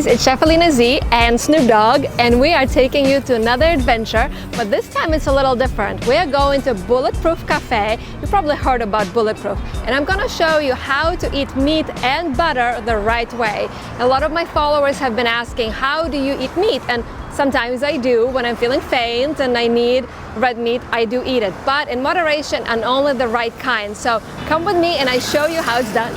it's Chef Alina Z and Snoop Dogg, and we are taking you to another adventure, but this time it's a little different. We are going to Bulletproof Cafe. You probably heard about Bulletproof, and I'm gonna show you how to eat meat and butter the right way. A lot of my followers have been asking, how do you eat meat? And sometimes I do. When I'm feeling faint and I need red meat, I do eat it, but in moderation and only the right kind. So come with me and I show you how it's done.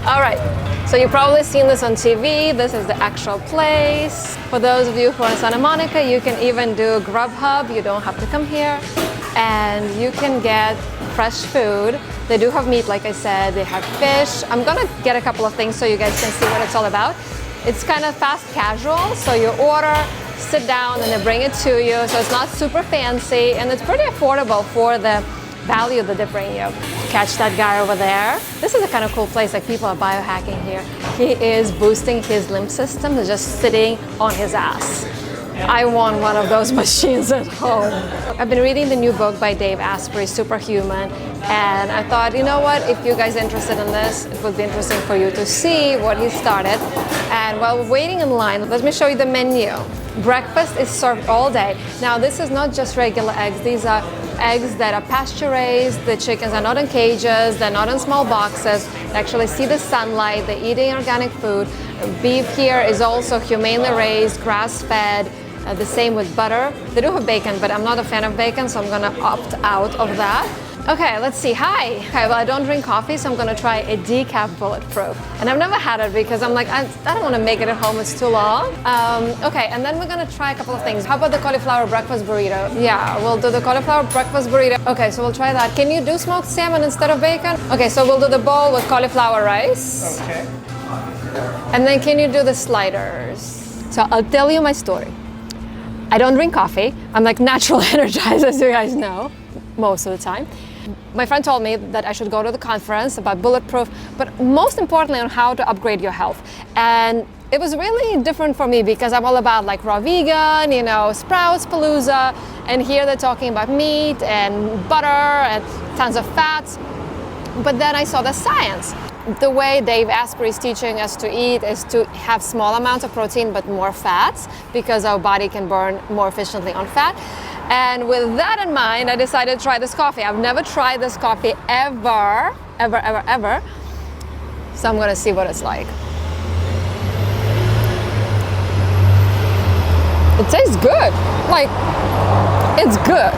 All right. So you've probably seen this on TV. This is the actual place. For those of you who are in Santa Monica, you can even do Grubhub. You don't have to come here. And you can get fresh food. They do have meat, like I said. They have fish. I'm gonna get a couple of things so you guys can see what it's all about. It's kind of fast casual. So you order, sit down, and they bring it to you. So it's not super fancy, and it's pretty affordable for the value that they bring you. Catch that guy over there. This is a kind of cool place, like people are biohacking here. He is boosting his lymph system. They're just sitting on his ass. I want one of those machines at home. I've been reading the new book by Dave Asprey, Superhuman, and I thought, you know what, if you guys are interested in this, it would be interesting for you to see what he started. And while we're waiting in line, let me show you the menu. Breakfast is served all day. Now, this is not just regular eggs. These are eggs that are pasture-raised. The chickens are not in cages. They're not in small boxes. They actually see the sunlight. They're eating organic food. Beef here is also humanely raised, grass-fed. The same with butter. They do have bacon, but I'm not a fan of bacon, so I'm gonna opt out of that. Okay, let's see. Hi. Okay, well, I don't drink coffee, so I'm gonna try a decaf Bulletproof. And I've never had it because I'm like, I don't wanna make it at home, it's too long. Okay, and then we're gonna try a couple of things. How about the cauliflower breakfast burrito? Yeah, we'll do the cauliflower breakfast burrito. Okay, so we'll try that. Can you do smoked salmon instead of bacon? Okay, so we'll do the bowl with cauliflower rice. Okay. And then can you do the sliders? So I'll tell you my story. I don't drink coffee. I'm like natural energized, as you guys know, most of the time. My friend told me that I should go to the conference about Bulletproof, but most importantly on how to upgrade your health. And it was really different for me because I'm all about like raw vegan, you know, sprouts, palooza, and here they're talking about meat and butter and tons of fats. But then I saw the science. The way Dave Asprey is teaching us to eat is to have small amounts of protein but more fats because our body can burn more efficiently on fat. And with that in mind, I decided to try this coffee. I've never tried this coffee ever. So I'm gonna see what it's like. It tastes good. Like, it's good.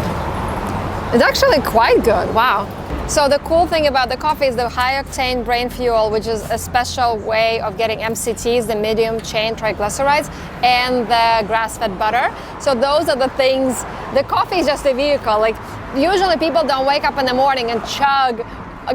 It's actually quite good, wow. So the cool thing about the coffee is the high octane brain fuel, which is a special way of getting MCTs, the medium chain triglycerides, and the grass-fed butter. So those are the things. The coffee is just a vehicle. Like usually people don't wake up in the morning and chug,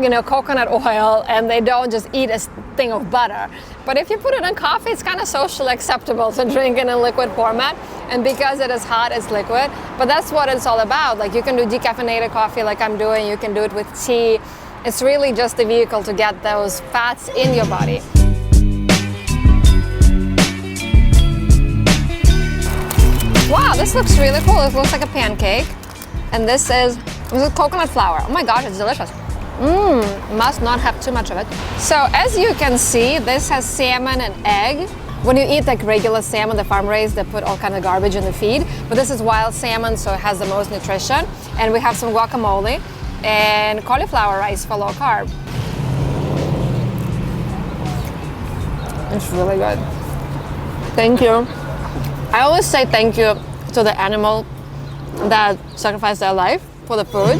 you know, coconut oil, and they don't just eat a thing of butter. But if you put it in coffee, it's kind of socially acceptable to drink in a liquid format. And because it is hot, it's liquid. But that's what it's all about. Like you can do decaffeinated coffee like I'm doing. You can do it with tea. It's really just a vehicle to get those fats in your body. Wow, this looks really cool. It looks like a pancake. And this is coconut flour. Oh my gosh, it's delicious. Must not have too much of it. So as you can see, this has salmon and egg. When you eat like regular salmon, the farm raised, they put all kind of garbage in the feed. But this is wild salmon, so it has the most nutrition. And we have some guacamole and cauliflower rice for low carb. It's really good. Thank you. I always say thank you to the animal that sacrificed their life for the food.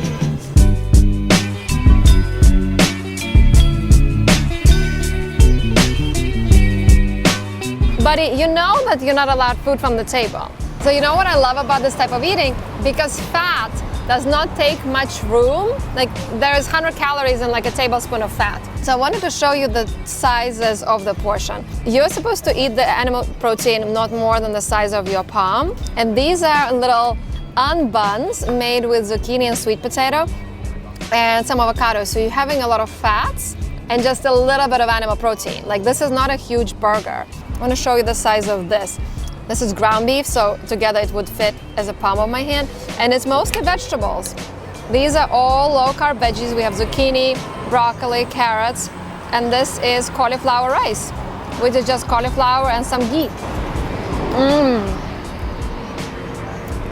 But you know that you're not allowed food from the table. So you know what I love about this type of eating? Because fat does not take much room. Like there's 100 calories in like a tablespoon of fat. So I wanted to show you the sizes of the portion. You're supposed to eat the animal protein not more than the size of your palm. And these are little unbuns made with zucchini and sweet potato and some avocado. So you're having a lot of fats and just a little bit of animal protein. Like this is not a huge burger. I want to show you the size of this. This is ground beef, so together it would fit as a palm of my hand. And it's mostly vegetables. These are all low-carb veggies. We have zucchini, broccoli, carrots, and this is cauliflower rice, which is just cauliflower and some ghee.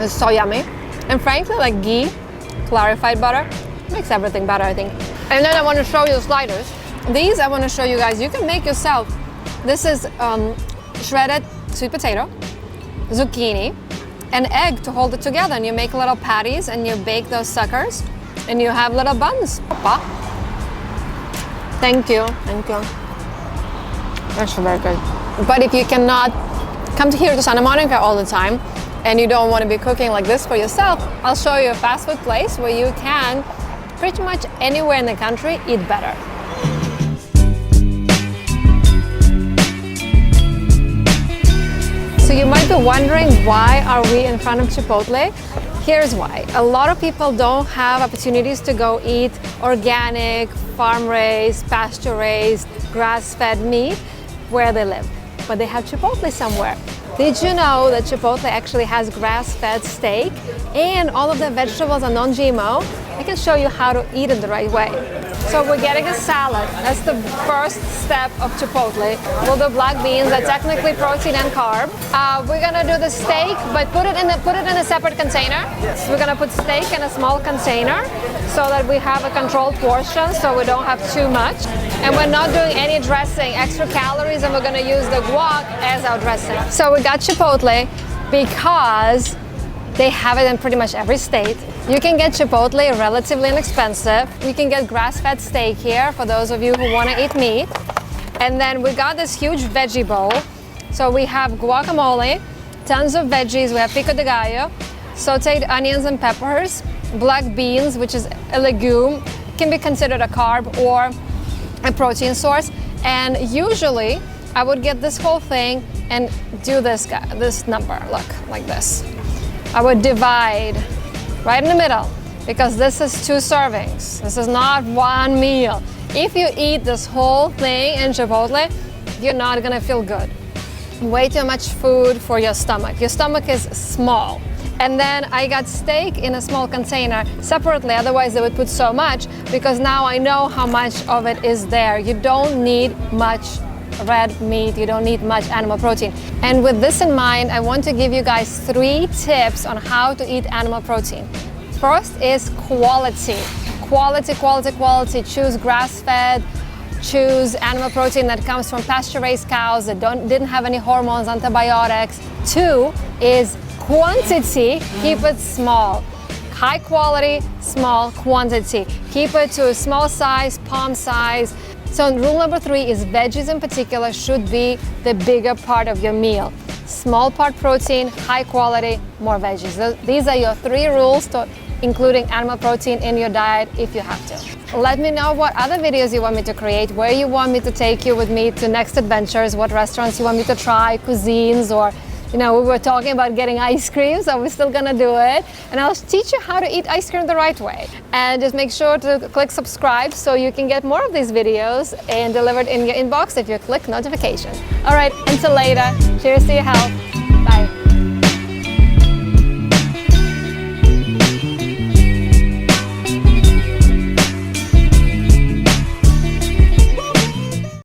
It's so yummy. And frankly, like ghee, clarified butter, makes everything better, I think. And then I want to show you the sliders. These I want to show you guys, you can make yourself. This is shredded sweet potato, zucchini, and egg to hold it together. And you make little patties and you bake those suckers and you have little buns. Papa. Thank you, thank you. That's very good. But if you cannot come here to Santa Monica all the time and you don't want to be cooking like this for yourself, I'll show you a fast food place where you can pretty much anywhere in the country eat better. So you might be wondering, why are we in front of Chipotle? Here's why. A lot of people don't have opportunities to go eat organic, farm-raised, pasture-raised, grass-fed meat where they live. But they have Chipotle somewhere. Did you know that Chipotle actually has grass-fed steak and all of the vegetables are non-GMO? I can show you how to eat it the right way. So we're getting a salad. That's the first step of Chipotle. We'll do black beans, that's technically protein and carb. We're gonna do the steak, but put it in a separate container. Yes. So we're gonna put steak in a small container so that we have a controlled portion, so we don't have too much. And we're not doing any dressing, extra calories, and we're gonna use the guac as our dressing. So we got Chipotle because they have it in pretty much every state. You can get Chipotle relatively inexpensive. You can get grass-fed steak here for those of you who want to eat meat. And then we got this huge veggie bowl. So we have guacamole, tons of veggies. We have pico de gallo, sauteed onions and peppers, black beans, which is a legume. It can be considered a carb or a protein source. And usually I would get this whole thing and do this number, look, like this. I would divide right in the middle, because this is 2 servings. This is not one meal. If you eat this whole thing in Chipotle, you're not gonna feel good. Way too much food for your stomach. Your stomach is small. And then I got steak in a small container separately, otherwise they would put so much, because now I know how much of it is there. You don't need much red meat, you don't need much animal protein. And with this in mind, I want to give you guys 3 tips on how to eat animal protein. First is quality. Quality, quality, quality. Choose grass-fed, choose animal protein that comes from pasture-raised cows that didn't have any hormones, antibiotics. 2 is quantity. Keep it small. High quality, small quantity. Keep it to a small size, palm size. So rule number 3 is veggies in particular should be the bigger part of your meal. Small part protein, high quality, more veggies. These are your 3 rules to including animal protein in your diet if you have to. Let me know what other videos you want me to create, where you want me to take you with me to next adventures, what restaurants you want me to try, cuisines, or we were talking about getting ice cream, so we're still gonna do it. And I'll teach you how to eat ice cream the right way. And just make sure to click subscribe so you can get more of these videos and delivered in your inbox if you click notification. All right, until later, cheers to your health.